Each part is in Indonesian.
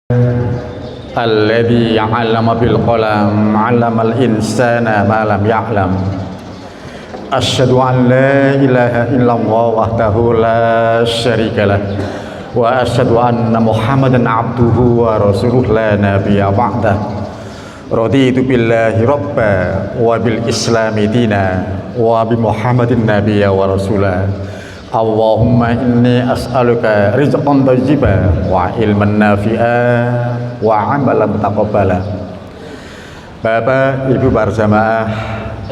Alladzi 'allama bil qalam 'allamal insana ma lam ya'lam. Asyhadu an la ilaha illallah wahdahu la syarikalah wa asyhadu anna Muhammadan 'abduhu wa rasuluhu la nabiyya ba'dah. Raditu billahi rabba wa bil islami dina wa bi Muhammadin nabiyya wa rasula. Allahumma inni as'aluka rizqan thayyiban wa ilman nafi'an wa amalan mutaqabbala. Bapak, Ibu berjamaah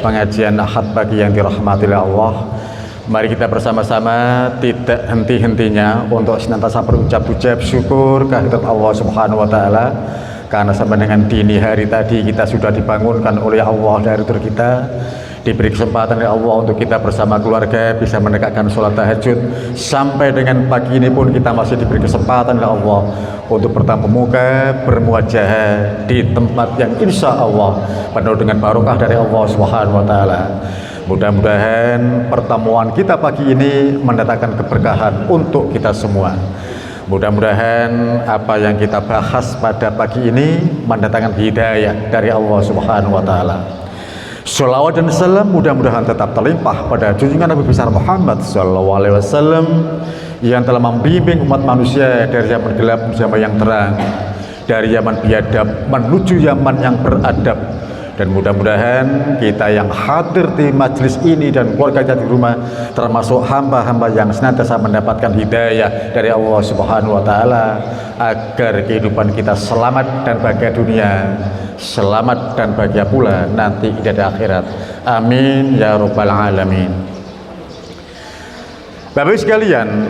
pengajian Ahad pagi yang dirahmati oleh Allah, mari kita bersama-sama tidak henti-hentinya untuk senantiasa berucap-ucap syukur kehadirat Allah Subhanahu wa taala, karena sampai dengan dini hari tadi kita sudah dibangunkan oleh Allah dari tidur kita, diberi kesempatan oleh Allah untuk kita bersama keluarga bisa menegakkan sholat tahajud. Sampai dengan pagi ini pun kita masih diberi kesempatan oleh Allah untuk bertemu muka, bermuajah di tempat yang insya Allah penuh dengan barokah dari Allah Subhanahu wa taala. Mudah-mudahan pertemuan kita pagi ini mendatangkan keberkahan untuk kita semua. Mudah-mudahan apa yang kita bahas pada pagi ini mendatangkan hidayah dari Allah Subhanahu wa taala. Sholawat dan salam mudah-mudahan tetap terlimpah pada junjungan Nabi besar Muhammad sallallahu alaihi wasallam yang telah membimbing umat manusia dari zaman gelap menuju zaman yang terang, dari zaman biadab menuju zaman yang beradab. Dan mudah-mudahan kita yang hadir di majelis ini dan keluarga di rumah termasuk hamba-hamba yang senantiasa mendapatkan hidayah dari Allah Subhanahu wa taala, agar kehidupan kita selamat dan bahagia dunia, selamat dan bahagia pula nanti di akhirat. Amin ya rabbal alamin. Bapak sekalian,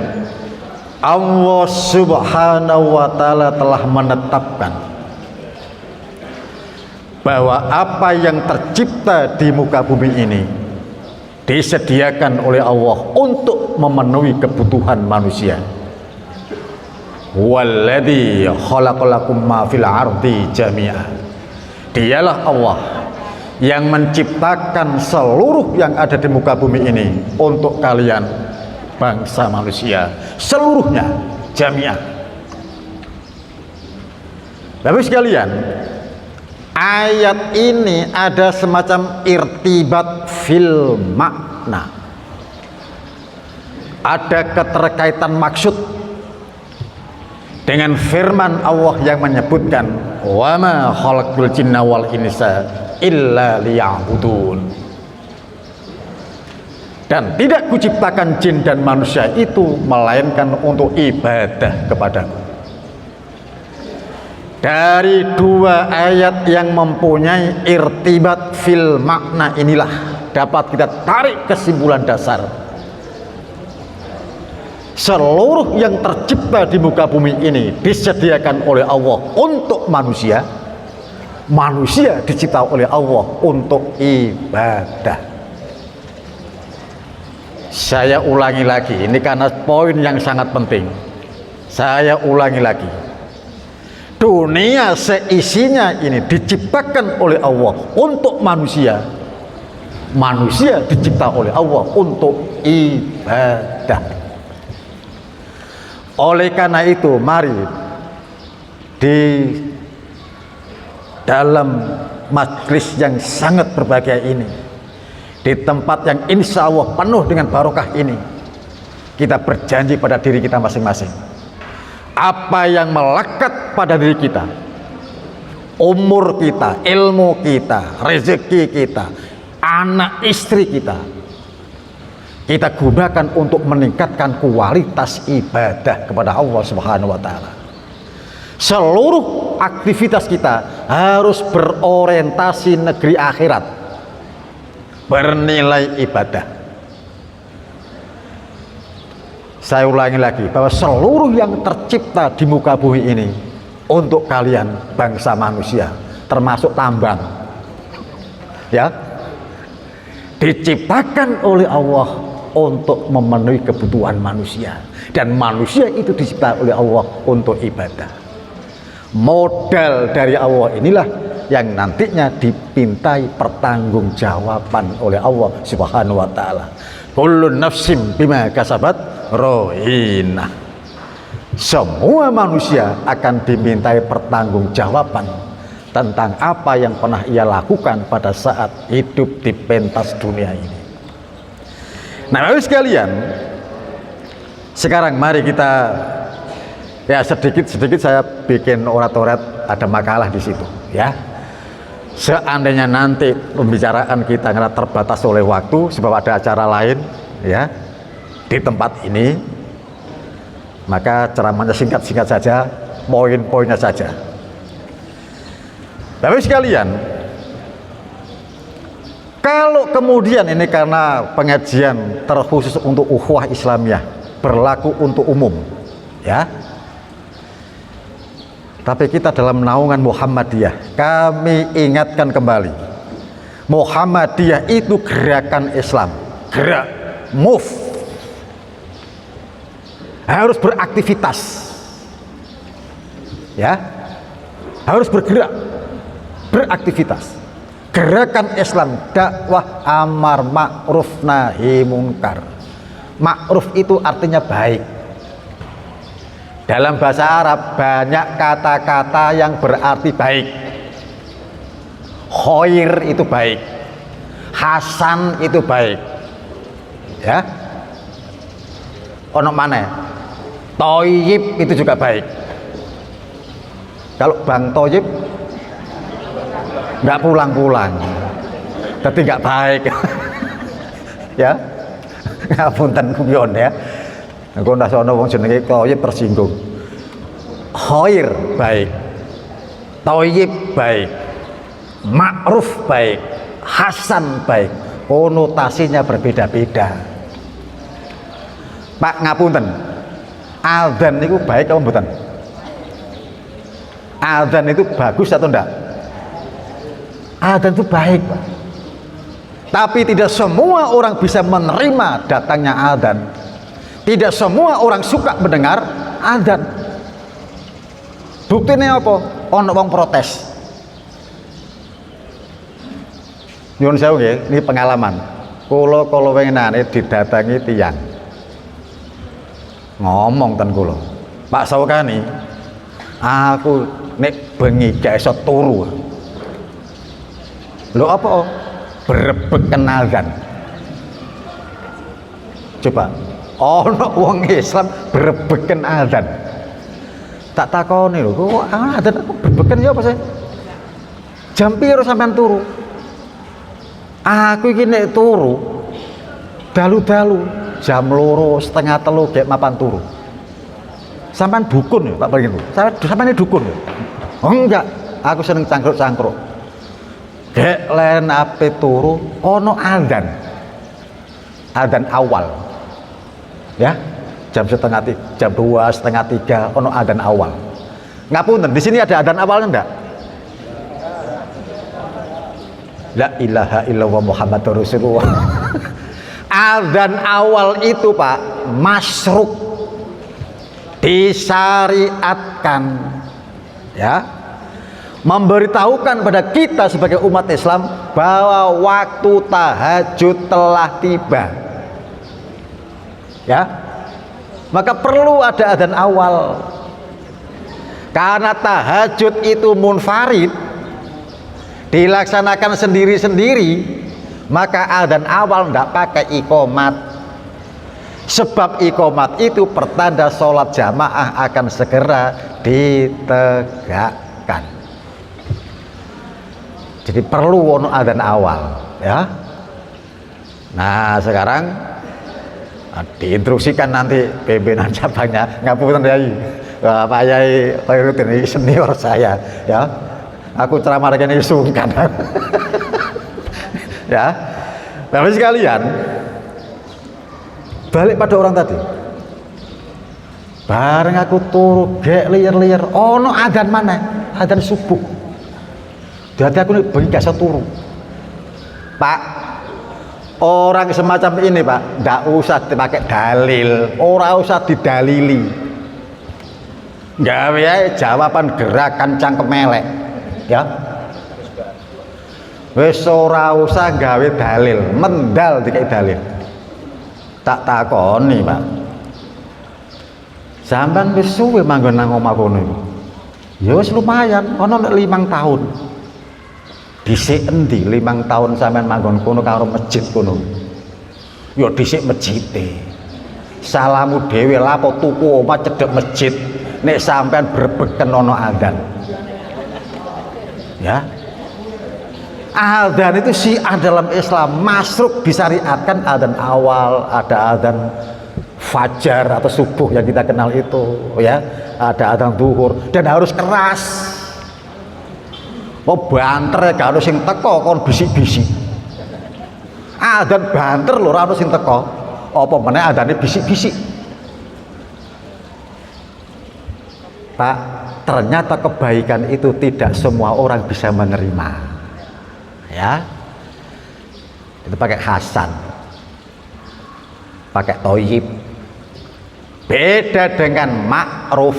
Allah Subhanahu wa taala telah menetapkan bahwa apa yang tercipta di muka bumi ini disediakan oleh Allah untuk memenuhi kebutuhan manusia. Walladzi khalaqalakum ma fil ardi jami'a. Dialah Allah yang menciptakan seluruh yang ada di muka bumi ini untuk kalian bangsa manusia seluruhnya, jami'ah. Bapak sekalian, ayat ini ada semacam irtibat fil makna, ada keterkaitan maksud dengan firman Allah yang menyebutkan wa ma khalaqul jinna wal insa illa liya'budun, dan tidak kuciptakan jin dan manusia itu melainkan untuk ibadah kepadaku. Dari dua ayat yang mempunyai irtibat fil makna inilah dapat kita tarik kesimpulan dasar, seluruh yang tercipta di muka bumi ini disediakan oleh Allah untuk manusia, manusia dicipta oleh Allah untuk ibadah. Saya ulangi lagi, ini karena poin yang sangat penting. Saya ulangi lagi, dunia seisinya ini diciptakan oleh Allah untuk manusia, manusia dicipta oleh Allah untuk ibadah. Oleh karena itu, mari di dalam majelis yang sangat berbahagia ini, di tempat yang insya Allah penuh dengan barokah ini, kita berjanji pada diri kita masing-masing, apa yang melekat pada diri kita, umur kita, ilmu kita, rezeki kita, anak istri kita, kita gunakan untuk meningkatkan kualitas ibadah kepada Allah Subhanahu wa taala. Seluruh aktivitas kita harus berorientasi negeri akhirat, bernilai ibadah. Saya ulangi lagi, bahwa seluruh yang tercipta di muka bumi ini untuk kalian bangsa manusia, termasuk tambang, ya, diciptakan oleh Allah untuk memenuhi kebutuhan manusia, dan manusia itu dicipta oleh Allah untuk ibadah. Modal dari Allah inilah yang nantinya dipintai pertanggungjawaban oleh Allah Subhanahu wa taala. Kullu nafsim bima kasabat rohina. semua manusia akan dimintai pertanggungjawaban tentang apa yang pernah ia lakukan pada saat hidup di pentas dunia ini. Nah, Bapak sekalian, sekarang mari kita ya sedikit saya bikin orat-orat, ada makalah di situ ya. Seandainya nanti pembicaraan kita karena terbatas oleh waktu sebab ada acara lain ya di tempat ini, maka ceramahnya singkat-singkat saja, poin-poinnya saja. Bapak sekalian, kalau kemudian ini karena pengajian terkhusus untuk ukhuwah Islamiyah, berlaku untuk umum ya, tapi kita dalam naungan Muhammadiyah, kami ingatkan kembali, Muhammadiyah itu gerakan Islam, gerak, move, harus beraktivitas ya, harus bergerak, beraktivitas. Gerakan Islam, dakwah amar ma'ruf nahi munkar. Ma'ruf itu artinya baik. Dalam bahasa Arab banyak kata-kata yang berarti baik. Khair itu baik, hasan itu baik ya. Ono mana? Toyib itu juga baik. Kalau Bang Toyib nggak pulang-pulang, tapi nggak baik ya. Ngapunten kuyon ya. Aku ndak sono wong jenenge Toyib tersinggung. Khair baik, Toyib baik, ma'ruf baik, hasan baik, konotasinya berbeda-beda. Pak ngapunten, adzan itu baik apa mboten? Adzan itu bagus atau enggak? Adzan itu baik, Pak. Tapi tidak semua orang bisa menerima datangnya adzan. Tidak semua orang suka mendengar adzan. Buktinya apa? Ono wong protes. Nyuwun sewu nggih, ini pengalaman. Kula wengenane didatangi tiyang. Ngomong ten kula, Pak Saukani, aku nek bengi gak iso turu. Lho apa? Berebeken adzan. Coba ono wong Islam berebeken adzan. Tak takoni lho, kok adzan aku berebeken ya apa sih? Jam piro sampean turu? Aku iki nek turu dalu-dalu jam 2:30 gek mapan turu. Sampean dukun ya, tak begitu. Sampean dukun ya? Oh enggak, aku seneng cangkruk-cangkruk. Gek len ape turu ono adzan. Adzan awal. Ya, jam 2, setengah 3 ono adzan awal. Ngapunten, di sini ada adzan awalnya enggak? La ilaha illallah Muhammadur Rasulullah. Adzan awal itu Pak masruk, disyariatkan ya, memberitahukan pada kita sebagai umat Islam bahwa waktu tahajud telah tiba ya, maka perlu ada adzan awal. Karena tahajud itu munfarid, dilaksanakan sendiri-sendiri, maka adzan awal tidak pakai iqomat. Sebab iqomat itu pertanda sholat jamaah akan segera ditegakkan. Jadi perlu ono adzan awal ya. Nah sekarang diinstruksikan nanti pimpinan cabangnya, ngapunten Yai, Pak Yai Khairuddin ini senior saya ya. Aku ceramah ini sungkan. Ya, Bapak sekalian, balik pada orang tadi. Bareng aku turu gek liar-liar, ono adzan mana? Adzan subuh. Jadi aku nih bengi gak turu. Pak, orang semacam ini Pak, ndak usah dipakai dalil, ora usah didalili. Gawe ae jawaban gerakan cangkem elek. Ya. Wis ora usah gawe dalil, mendal dikai dalil. Tak takoni, Pak. Sampeyan wis suwe manggon nang omah kono iku. Ya wis lumayan, ana nek 5 tahun. Dhisik endi 5 tahun sampeyan manggon kono karo masjid kono. Ya dhisik masjide. Salamu dhewe lapo tuku omah cedhek masjid nek sampeyan brebeken ana adzan. Ya. Adzan itu syiar dalam Islam, masruk disyariatkan, adzan awal, ada adzan fajar atau subuh yang kita kenal itu, ya, ada adzan zuhur, dan harus keras. Oh banter gak harus sing teko kon bisik-bisik. Adzan banter lho ora harus sing teko. Apa meneh adzane bisik-bisik. Pak, ternyata kebaikan itu tidak semua orang bisa menerima. Ya. Itu pakai hasan. Pakai toyib. Beda dengan ma'ruf.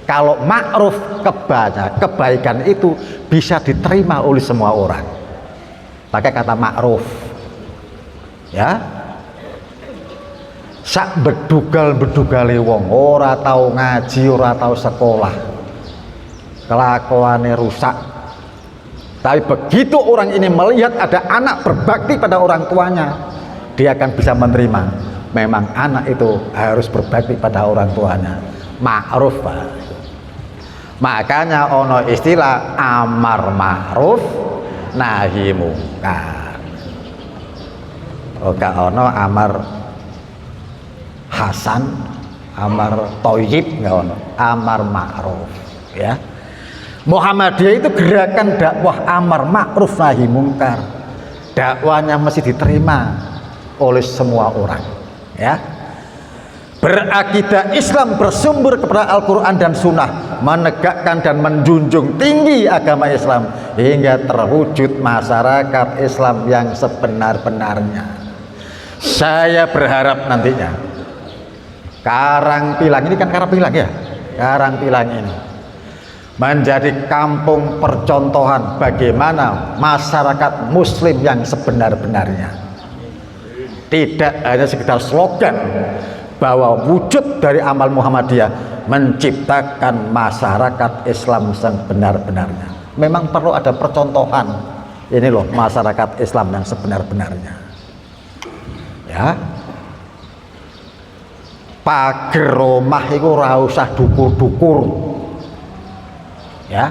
Kalau ma'ruf kebaikan itu bisa diterima oleh semua orang. Pakai kata ma'ruf. Ya. Sak bedugal-bedugale wong ora tau ngaji, ora tau sekolah. Kelakuannya rusak. Tapi begitu orang ini melihat ada anak berbakti pada orang tuanya, dia akan bisa menerima. Memang anak itu harus berbakti pada orang tuanya. Ma'ruf, Pak. Makanya ono istilah amar ma'ruf nahi mungkar. Oke, ono amar hasan, amar toyib, nggak ono, amar ma'ruf, ya. Muhammadiyah itu gerakan dakwah amar ma'ruf nahi mungkar. Dakwanya mesti diterima oleh semua orang, ya. Berakidah Islam bersumber kepada Al-Quran dan Sunnah, menegakkan dan menjunjung tinggi agama Islam hingga terwujud masyarakat Islam yang sebenar-benarnya. Saya berharap nantinya Karangpilang ini kan Karangpilang ya, Karangpilang ini menjadi kampung percontohan bagaimana masyarakat Muslim yang sebenar-benarnya. Tidak hanya sekedar slogan bahwa wujud dari amal Muhammadiyah menciptakan masyarakat Islam yang sebenar-benarnya. Memang perlu ada percontohan. Ini loh masyarakat Islam yang sebenar-benarnya. Ya. Pager omah itu ora usah dukur-dukur. Ya.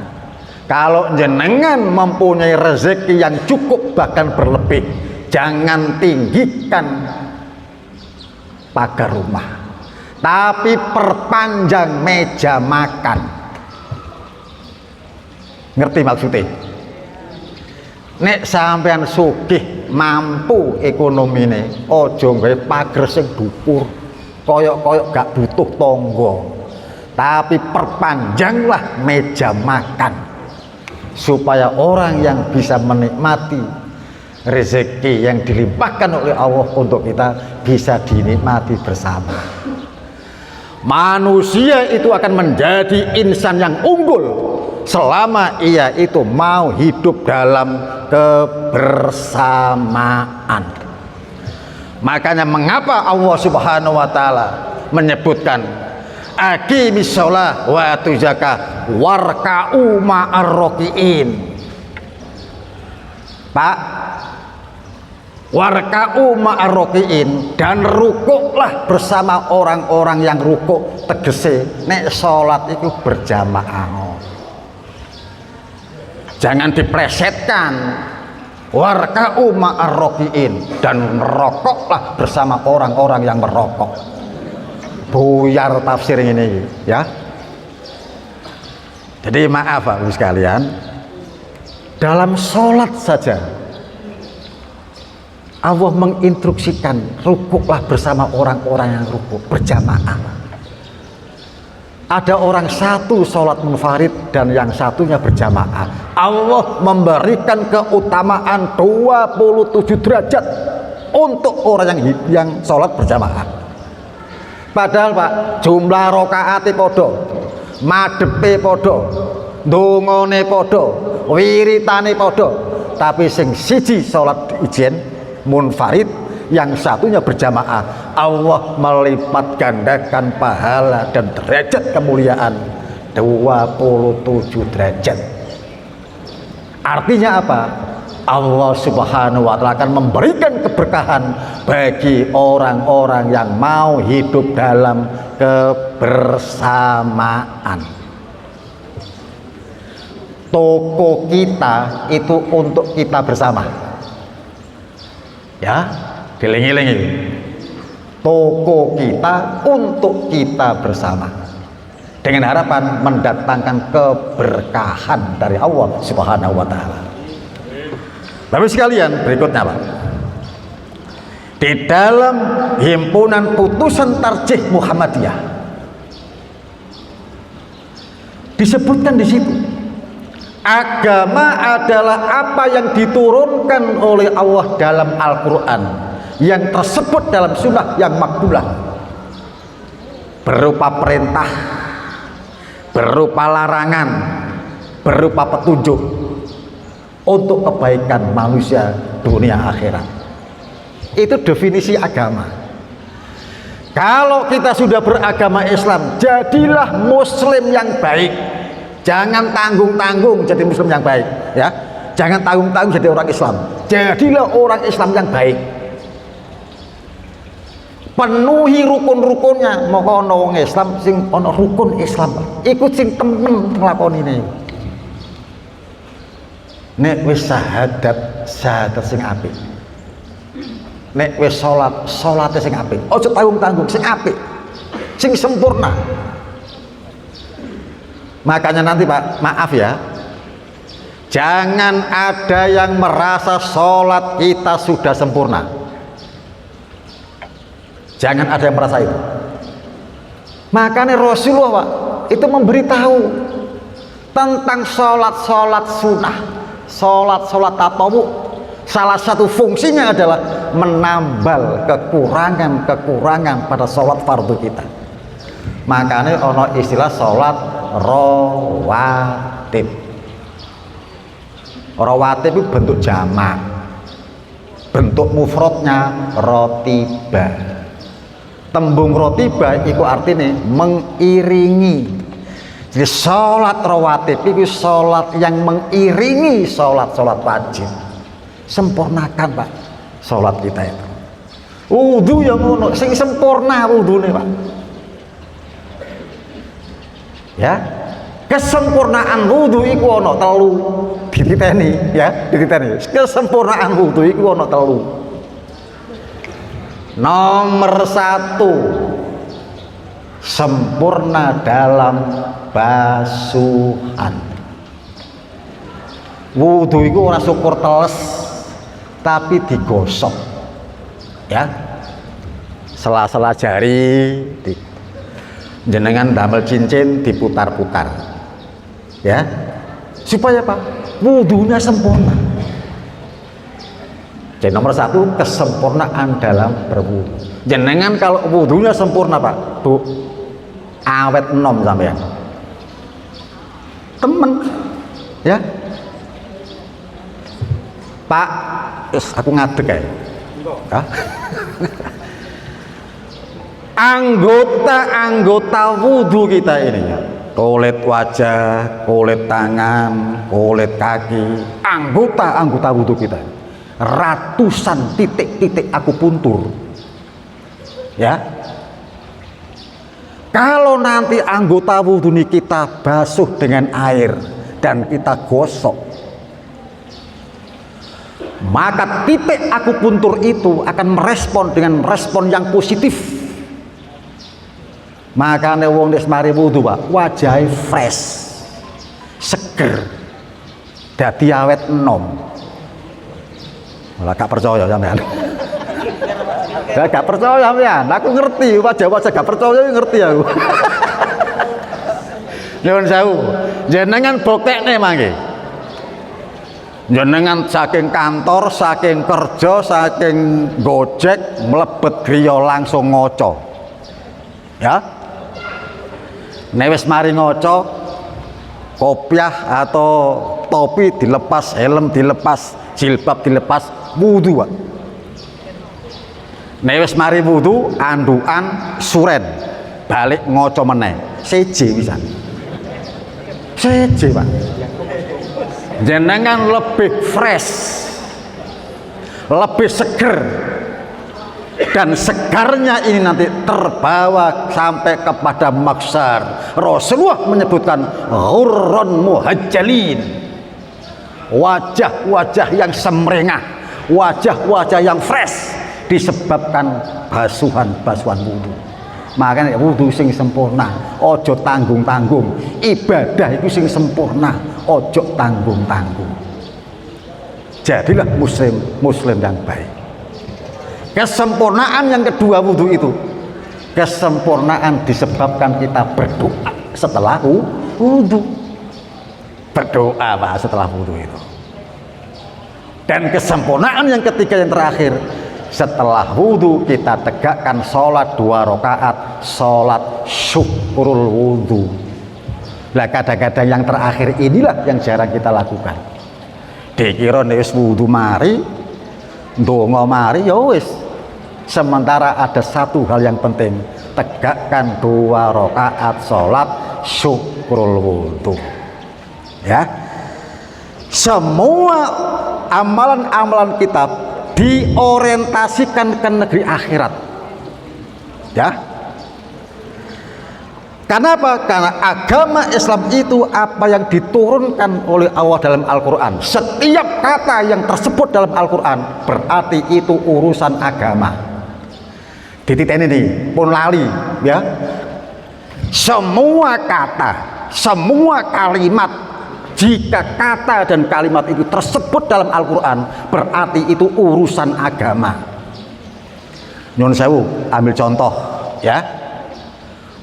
Kalau jenengan mempunyai rezeki yang cukup bahkan berlebih, jangan tinggikan pagar rumah, tapi perpanjang meja makan. Ngerti maksudnya? Nek sampean sugih mampu ekonomine, ojo gawe pager sing dukur, koyok-koyok gak butuh tonggo, tapi perpanjanglah meja makan supaya orang yang bisa menikmati rezeki yang dilimpahkan oleh Allah untuk kita bisa dinikmati bersama. Manusia itu akan menjadi insan yang unggul selama ia itu mau hidup dalam kebersamaan. Makanya mengapa Allah Subhanahu wa taala menyebutkan aqimis shalah wa atuz zakah warka'u ma'ar rakiin. Pak, warka'u ma'ar rakiin, dan rukuklah bersama orang-orang yang rukuk. Tegese nek salat itu berjamaah. Jangan diplesetkan. Warka'u ma'ar rakiin, dan merokoklah bersama orang-orang yang merokok. Buyar tafsir ini ya. Jadi maaf Bapak sekalian, dalam sholat saja Allah menginstruksikan rukuklah bersama orang-orang yang rukuk berjamaah. Ada orang satu sholat munfarid dan yang satunya berjamaah. Allah memberikan keutamaan 27 derajat untuk orang yang sholat berjamaah. Padahal Pak, jumlah rokaate podo, madepe podo, dongone podo, wiritane podo, tapi sing siji sholat ijen munfarid, yang satunya berjamaah, Allah melipat gandakan pahala dan derajat kemuliaan 27 derajat. Artinya apa? Allah Subhanahu wa Ta'ala akan memberikan keberkahan bagi orang-orang yang mau hidup dalam kebersamaan. Toko kita itu untuk kita bersama, ya, dieling-eling. Toko kita untuk kita bersama, dengan harapan mendatangkan keberkahan dari Allah Subhanahu wa Ta'ala. Bapak sekalian, berikutnya Pak, di dalam himpunan putusan tarjih Muhammadiyah disebutkan di situ, agama adalah apa yang diturunkan oleh Allah dalam Al-Quran, yang tersebut dalam sunnah yang makbulah, berupa perintah, berupa larangan, berupa petunjuk untuk kebaikan manusia dunia akhirat. Itu definisi agama. Kalau kita sudah beragama Islam, jadilah muslim yang baik. Jangan tanggung-tanggung jadi muslim yang baik, ya. Jangan tanggung-tanggung jadi orang Islam. Jadilah orang Islam yang baik. Penuhi rukun-rukunnya. Moko ono wong Islam sing ono rukun Islam, ikut sing temen nglakoni ini. Nek wis syahadat sing apik, nek wis salate sing apik, aja tanggung-tanggung, sing apik, sing sempurna. Makanya nanti Pak, maaf ya, jangan ada yang merasa sholat kita sudah sempurna. Jangan ada yang merasa itu. Makanya Rasulullah Pak, itu memberitahu tentang sholat sunnah, sholat tatawu. Salah satu fungsinya adalah menambal kekurangan pada sholat fardu kita. Makanya ono istilah sholat rawatib. Rawatib itu bentuk jamak, bentuk mufradnya rotiba. Tembung rotiba itu artinya mengiringi. Jadi sholat rawatib itu sholat yang mengiringi sholat wajib. Sempurnakan Pak sholat kita itu. Wudu yang ngono sing sempurna wudune Pak, ya. Kesempurnaan wudu iku ana telu, dititeni ya, dititeni. Kesempurnaan wudu iku ana telu. Nomor 1, sempurna dalam basuhan. Wudu iku ora syukur teles tapi digosok, ya. Sela-sela jari jenengan damel cincin diputar-putar, ya, supaya apa? Wudunya sempurna. Jadi nomor 1, kesempurnaan dalam berwudu. Jenengan kalau wudunya sempurna Pak, Bu, awet enom sampean, temen, ya. Pak, aku ngadeg ya. Anggota wudu kita ini ya, kulit wajah, kulit tangan, kulit kaki, anggota wudu kita, ratusan titik-titik akupuntur, ya. Kalau nanti anggota wudu ini kita basuh dengan air dan kita gosok, maka titik akupuntur itu akan merespon dengan respon yang positif. Makanya wong wis mari wudu Pak, wajahnya fresh, seger, dadi awet enom. Malah gak percaya sampean. Gak percaya sampean, aku ngerti wajah-wajah gak percaya ngerti aku. Nyuwun sewu, jenengan bokekne mangke. Jenengan saking kantor, saking kerja, saking gojek, mlebet griya langsung ngoco, ya. Nek wis mari ngoco, kopiah atau topi dilepas, helm dilepas, jilbab dilepas, wudu Pak. Nek wis mari wudu andukan suren balik ngoco meneh seje pisan. Seje Pak. Jenengan lebih fresh, lebih seger, dan segarnya ini nanti terbawa sampai kepada maksar. Rasulullah menyebutkan ghurran muhajjalin, wajah-wajah yang semrengah, wajah-wajah yang fresh disebabkan basuhan-basuhan wudu. Makanya wudu sing sempurna, ojo tanggung-tanggung. Ibadah itu sing sempurna, ojo tanggung-tanggung. Jadilah muslim yang baik. Kesempurnaan yang kedua wudu itu, kesempurnaan disebabkan kita berdoa setelah wudu. Berdoa Pak setelah wudu itu. Dan kesempurnaan yang ketiga yang terakhir, setelah wudu kita tegakkan sholat 2 rakaat, sholat syukurul wudu. Nah kadang-kadang yang terakhir inilah yang jarang kita lakukan. Dikira wis wudu mari, ndonga mari ya wis. Sementara ada satu hal yang penting, tegakkan 2 rakaat sholat syukurul wudu. Ya, semua amalan-amalan kita diorientasikan ke negeri akhirat. Ya. Kenapa? Karena agama Islam itu apa yang diturunkan oleh Allah dalam Al-Quran. Setiap kata yang tersebut dalam Al-Quran berarti itu urusan agama. Dititeni nih, pun lali, ya. Semua kata, semua kalimat, jika kata dan kalimat itu tersebut dalam Al-Quran berarti itu urusan agama. Nyun sewu, ambil contoh ya.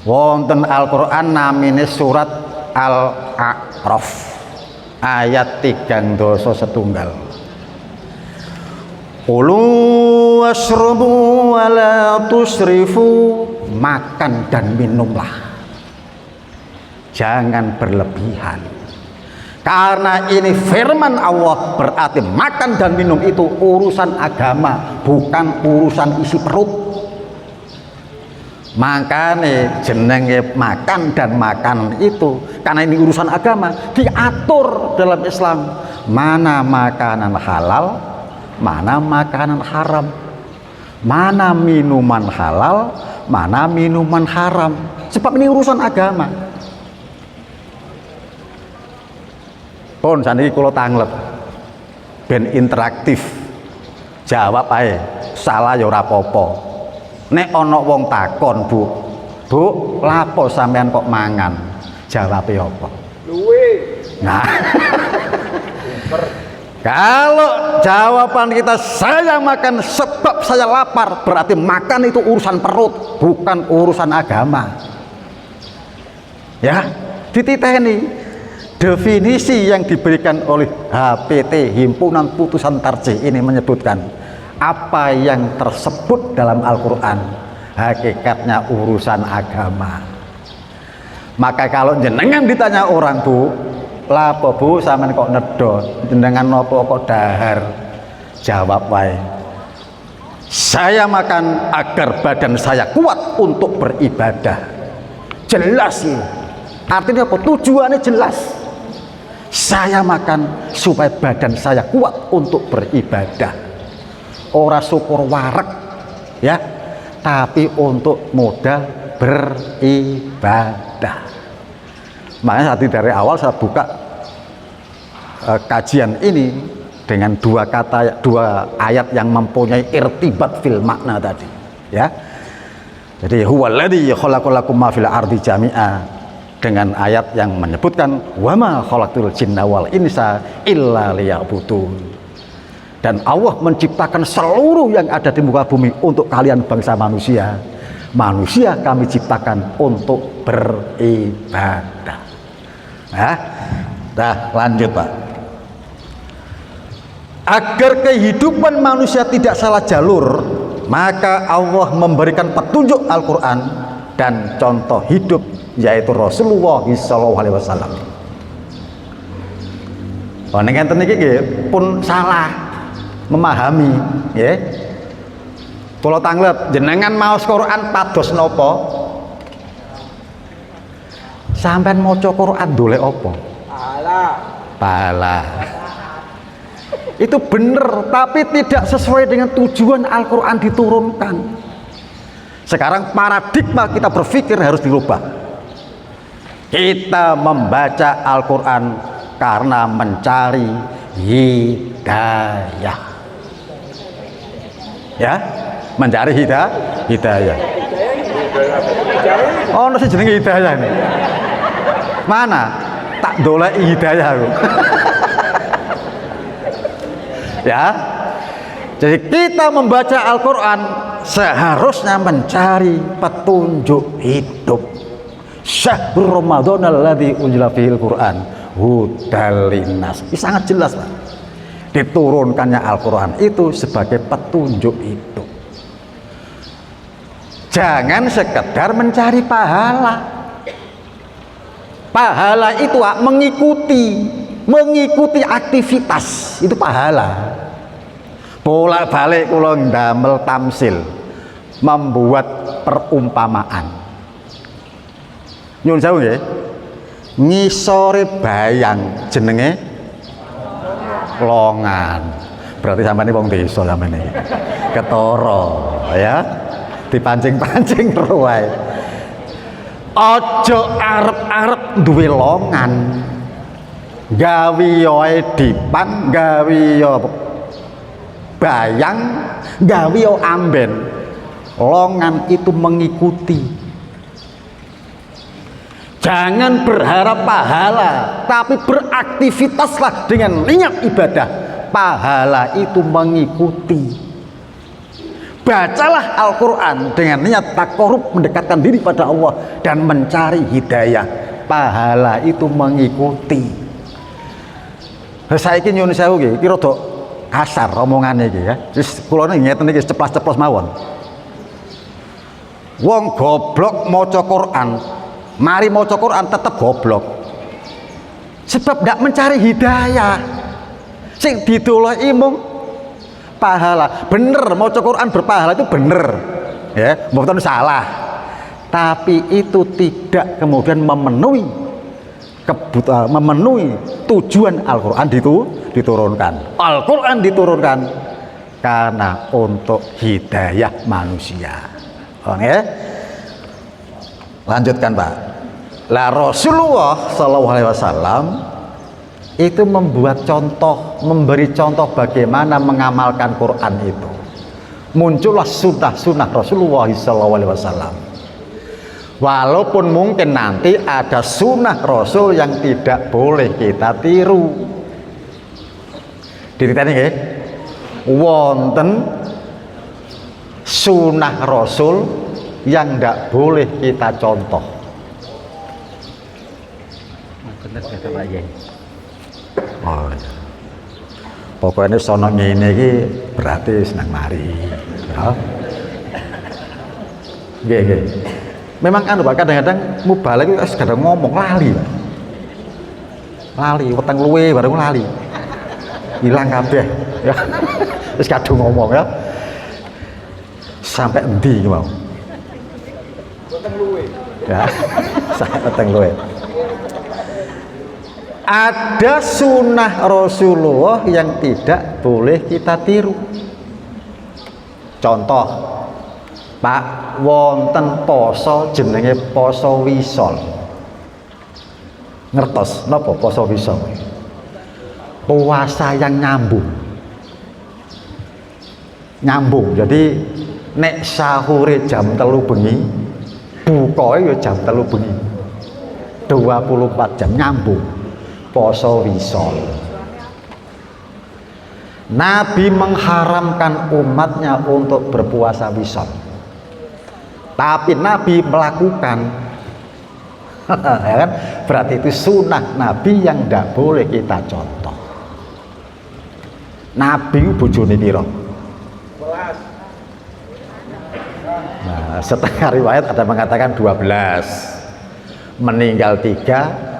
Wonten Al-Quran namine surat Al-A'raf ayat 3 doso setunggal. Kulu washrabu wala tusrifu, makan dan minumlah, jangan berlebihan. Karena ini firman Allah, berarti makan dan minum itu urusan agama, bukan urusan isi perut. Makanya jenenge makan dan makanan itu, karena ini urusan agama, diatur dalam Islam. Mana makanan halal, mana makanan haram, mana minuman halal, mana minuman haram. Sebab ini urusan agama. Pun saniki kula tanglep ben interaktif, jawab ae, salah ya ora apa-apa. Nek ana wong takon, Bu, lapo sampean kok mangan? Jawabe apa? Luwe. Nah. Kalau jawaban kita saya makan sebab saya lapar, berarti makan itu urusan perut, bukan urusan agama. Ya, dititeni. Definisi yang diberikan oleh HPT, Himpunan Putusan Tarjih ini menyebutkan apa yang tersebut dalam Al-Quran hakikatnya urusan agama. Maka kalau jenengan ditanya orang, Bu, lapo Bu sampean kok nedot, jenengan nopo kok dahar, jawab wae, saya makan agar badan saya kuat untuk beribadah. Jelas ini artinya apa? Tujuannya jelas. Saya makan supaya badan saya kuat untuk beribadah. Ora syukur wareg ya, tapi untuk modal beribadah. Makanya tadi dari awal saya buka kajian ini dengan dua ayat yang mempunyai irtibat fil makna tadi ya. Jadi huwallazi khalaqalakum ma fil ardi jami'a, dengan ayat yang menyebutkan wama khalaqtul jinna wal insa illa liya'budun. Dan Allah menciptakan seluruh yang ada di muka bumi untuk kalian bangsa manusia. Manusia kami ciptakan untuk beribadah. Nah, lanjut Pak. Agar kehidupan manusia tidak salah jalur, maka Allah memberikan petunjuk Al-Quran dan contoh hidup yaitu Rasulullah SAW. Oh, ngenten iki pun salah memahami, ya. Kula tangglet jenengan maos Quran pados napa? Sampeyan maca Quran dolek apa? Pahala. Itu bener, tapi tidak sesuai dengan tujuan Al-Quran diturunkan. Sekarang paradigma kita berpikir harus dirubah. Kita membaca Al-Quran karena mencari hidayah. Ya, mencari hidayah. Oh, nasi jenenge hidayah nih. Mana? Tak dolek hidayah aku. Ya, jadi kita membaca Al-Quran seharusnya mencari petunjuk hidup. Syahrul Ramadan alladzi unzila fihil Quran hudal linnas. Ini sangat jelas, Pak. Diturunkannya Al-Quran itu sebagai petunjuk hidup. Jangan sekedar mencari pahala. Pahala itu mengikuti aktivitas, itu pahala. Bolak-balik kula ndamel tamsil, membuat perumpamaan. Nyun sewu nggih. Ngisore bayang jenenge longan. Berarti sampeyan wong desa sampeyan iki. Ketara ya. Dipancing-pancing ruwae. Aja arep-arep duwe longan. Gawe yo dipan, gawe yo bayang, gawe yo amben. Longan itu mengikuti. Jangan berharap pahala, tapi beraktivitaslah dengan niat ibadah. Pahala itu mengikuti. Bacalah Al-Quran dengan niat takarrub, mendekatkan diri pada Allah dan mencari hidayah. Pahala itu mengikuti. Saiki nyuwun sewu nggih, iki rada kasar omongane iki ya. Wis kula ngeten iki ceplas-ceplos mawon. Wong goblok maca Quran, mari maca Quran tetep goblok. Sebab ndak mencari hidayah. Sing didoloki mung pahala. Bener maca Quran berpahala itu bener. Ya, mboten salah. Tapi itu tidak kemudian memenuhi tujuan Al-Quran diturunkan. Al-Quran diturunkan karena untuk hidayah manusia. Oke? Lanjutkan, Pak. Lah Rasulullah Shallallahu Alaihi Wasallam itu membuat contoh, memberi contoh bagaimana mengamalkan Quran itu. Muncullah sunnah Rasulullah Shallallahu Alaihi Wasallam. Walaupun mungkin nanti ada sunnah Rasul yang tidak boleh kita tiru. Diritani nggih, wonten sunnah Rasul yang tidak boleh kita contoh. Oh, iya. Pokoknya sono ngene iki berarti senang mari. Ya. Nggih. Memang kan Pak, kadang-kadang mubalek itu kadang ngomong lali. Lali, weteng luwe bareng lali. Hilang kabeh ya. Wis kadung ngomong ya. Sampai endi mau? Weteng luwe. Ya. Sampai weteng luwe. Ada sunnah Rasulullah yang tidak boleh kita tiru. Contoh, Pak, wonten poso jenenge poso wisol. Ngertos napa poso wisol? Puasa yang nyambung. Jadi nek sahure jam 3 bengi, bukae ya jam 3 bengi. 24 jam nyambung. Poso wisol. Nabi mengharamkan umatnya untuk berpuasa wisol. Tapi Nabi melakukan. Ya kan? Berarti itu sunnah Nabi yang tidak boleh kita contoh. Nabi bojone pira? Nah, setengah riwayat ada mengatakan 12. Meninggal 3,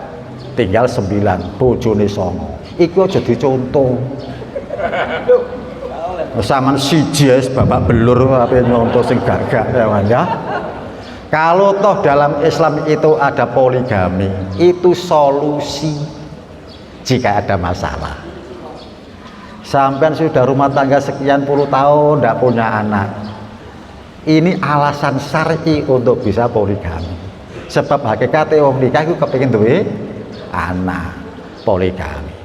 tinggal 9, bojone 9. Iku aja dicontoh. Saman siji babak belur tapi nyontoh sing gagak ya. Kalau toh dalam Islam itu ada poligami, itu solusi jika ada masalah. Sampai sudah rumah tangga sekian puluh tahun tidak punya anak, ini alasan syar'i untuk bisa poligami. Sebab hakikatnya wong nikah itu kepingin duwe anak, poligami.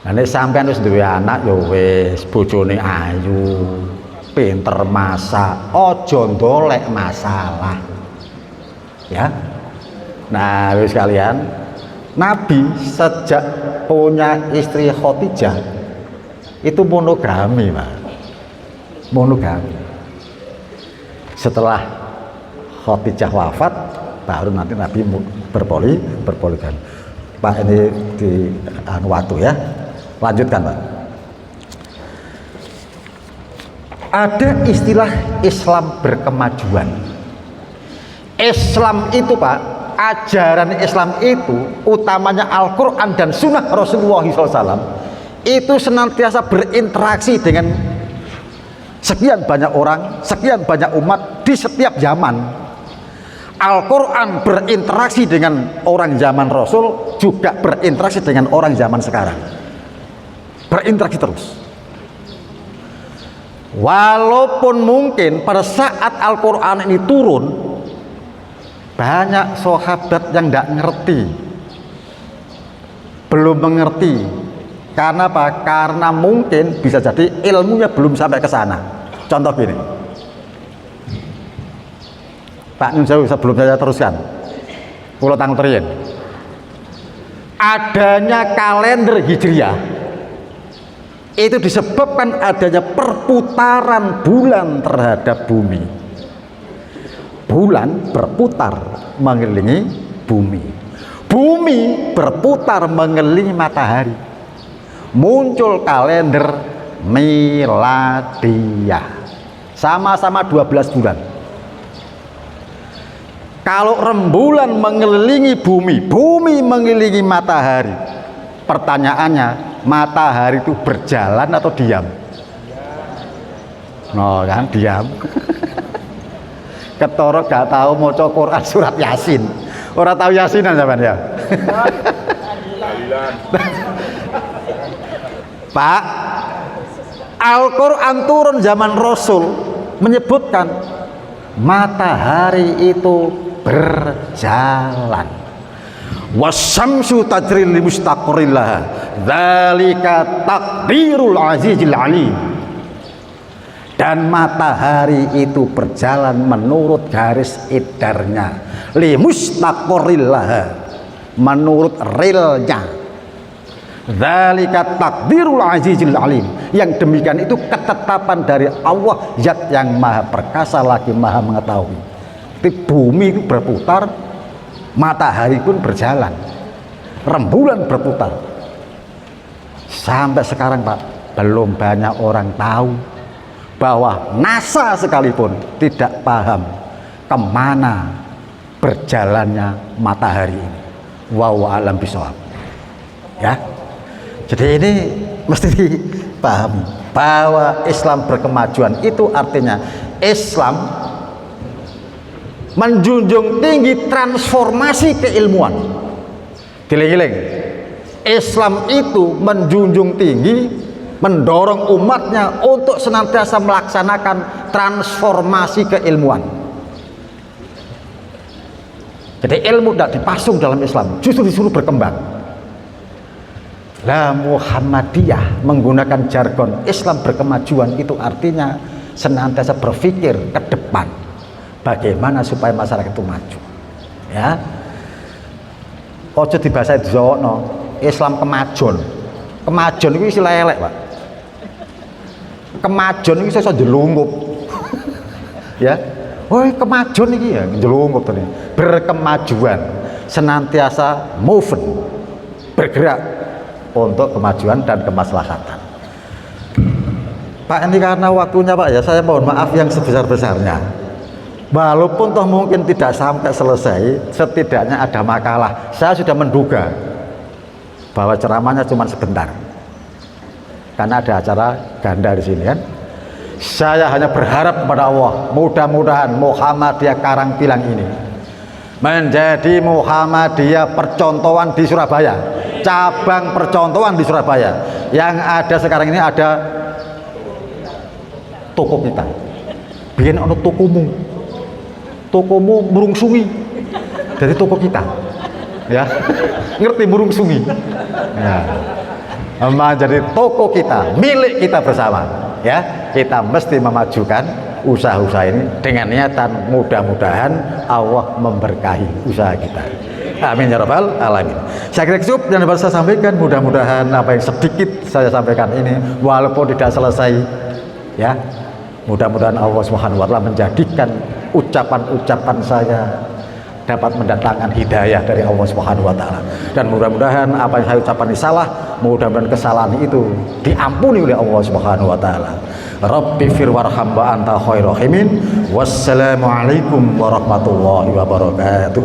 Nah, nek sampean wis duwe anak ya wis bojone ayu, pinter masak, aja ndolek masalah. Ya. Nah, wis kalian, Nabi sejak punya istri Khadijah itu monogami, Pak. Monogami. Setelah Khadijah wafat, baru nanti Nabi berpoligami. Pak, ini di waktu ya. Lanjutkan, Pak. Ada istilah Islam berkemajuan. Islam itu, Pak, ajaran Islam itu utamanya Al-Quran dan Sunnah Rasulullah SAW itu senantiasa berinteraksi dengan sekian banyak orang, sekian banyak umat di setiap zaman. Al-Quran berinteraksi dengan orang zaman Rasul, juga berinteraksi dengan orang zaman sekarang. Berinteraksi terus. Walaupun mungkin pada saat Al-Quran ini turun, banyak sahabat yang tidak ngerti, belum mengerti. Karena apa? Karena mungkin bisa jadi ilmunya belum sampai ke sana. Contoh gini, Pak Nun Sewu, sebelum saya teruskan, pulau Tangterian, adanya kalender Hijriah itu disebabkan adanya perputaran bulan terhadap bumi. Bulan berputar mengelilingi bumi, bumi berputar mengelilingi matahari. Muncul kalender Miladiyah, sama-sama 12 bulan. Kalau rembulan mengelilingi bumi, bumi mengelilingi matahari, pertanyaannya, matahari itu berjalan atau diam? No kan, diam. Ketoro gak tahu mau Quran surat Yasin, orang tahu Yasinan sampean ya. Pak, Al-Quran turun zaman Rasul menyebutkan matahari itu berjalan. Wasyamsu tajri li mustaqarrin laha, dzalika taqdirul azizil alim. Dan matahari itu berjalan menurut garis edarnya, li mustaqarrin laha, menurut realnya. Dzalika taqdirul azizil alim. Yang demikian itu ketetapan dari Allah, Zat yang maha perkasa lagi maha mengetahui. Jadi bumi itu berputar, matahari pun berjalan, rembulan berputar. Sampai sekarang, Pak, belum banyak orang tahu, bahwa NASA sekalipun tidak paham kemana berjalannya matahari ini. Wallahu a'lam bishawab. Ya, jadi ini mesti dipahami bahwa Islam berkemajuan itu artinya Islam menjunjung tinggi transformasi keilmuan. Giling-giling, Islam itu menjunjung tinggi, mendorong umatnya untuk senantiasa melaksanakan transformasi keilmuan. Jadi ilmu tidak dipasung dalam Islam, justru disuruh berkembang. Lah Muhammadiyah menggunakan jargon Islam berkemajuan itu artinya senantiasa berpikir ke depan, bagaimana supaya masyarakat itu maju. Ya, ojo di bahasa Jawa, Islam kemajon. Kemajon itu istilah elek, Pak. Kemajon itu iso jelungup. Ya, woi kemajon iki ya jelungup tadi. Berkemajuan, senantiasa movement, bergerak untuk kemajuan dan kemaslahatan. Pak, ini karena waktunya, Pak, ya saya mohon maaf yang sebesar-besarnya. Walaupun toh mungkin tidak sampai selesai, setidaknya ada makalah. Saya sudah menduga bahwa ceramahnya cuma sebentar. karena ada acara ganda di sini kan. Saya hanya berharap kepada Allah, mudah-mudahan Muhammadiyah Karangpilang ini menjadi Muhammadiyah percontohan di Surabaya, cabang percontohan di Surabaya. Yang ada sekarang ini ada toko kita, bikin ono tokomu merungsungi, jadi toko kita, ya, ngerti merungsungi, ya, jadi toko kita, milik kita bersama, ya. Kita mesti memajukan usaha-usaha ini dengan niatan mudah-mudahan Allah memberkahi usaha kita. Amin ya rabbal alamin. Saya kira cukup yang dapat saya sampaikan. Mudah-mudahan apa yang sedikit saya sampaikan ini walaupun tidak selesai, ya, mudah-mudahan Allah Subhanahu wa taala menjadikan ucapan-ucapan saya dapat mendatangkan hidayah dari Allah Subhanahu wa taala. Dan mudah-mudahan apa yang saya ucapkan ini salah, mudah-mudahan kesalahan itu diampuni oleh Allah Subhanahu wa taala. Rabbi fir warham wa anta khairur rahimin. Wassalamualaikum warahmatullahi wabarakatuh.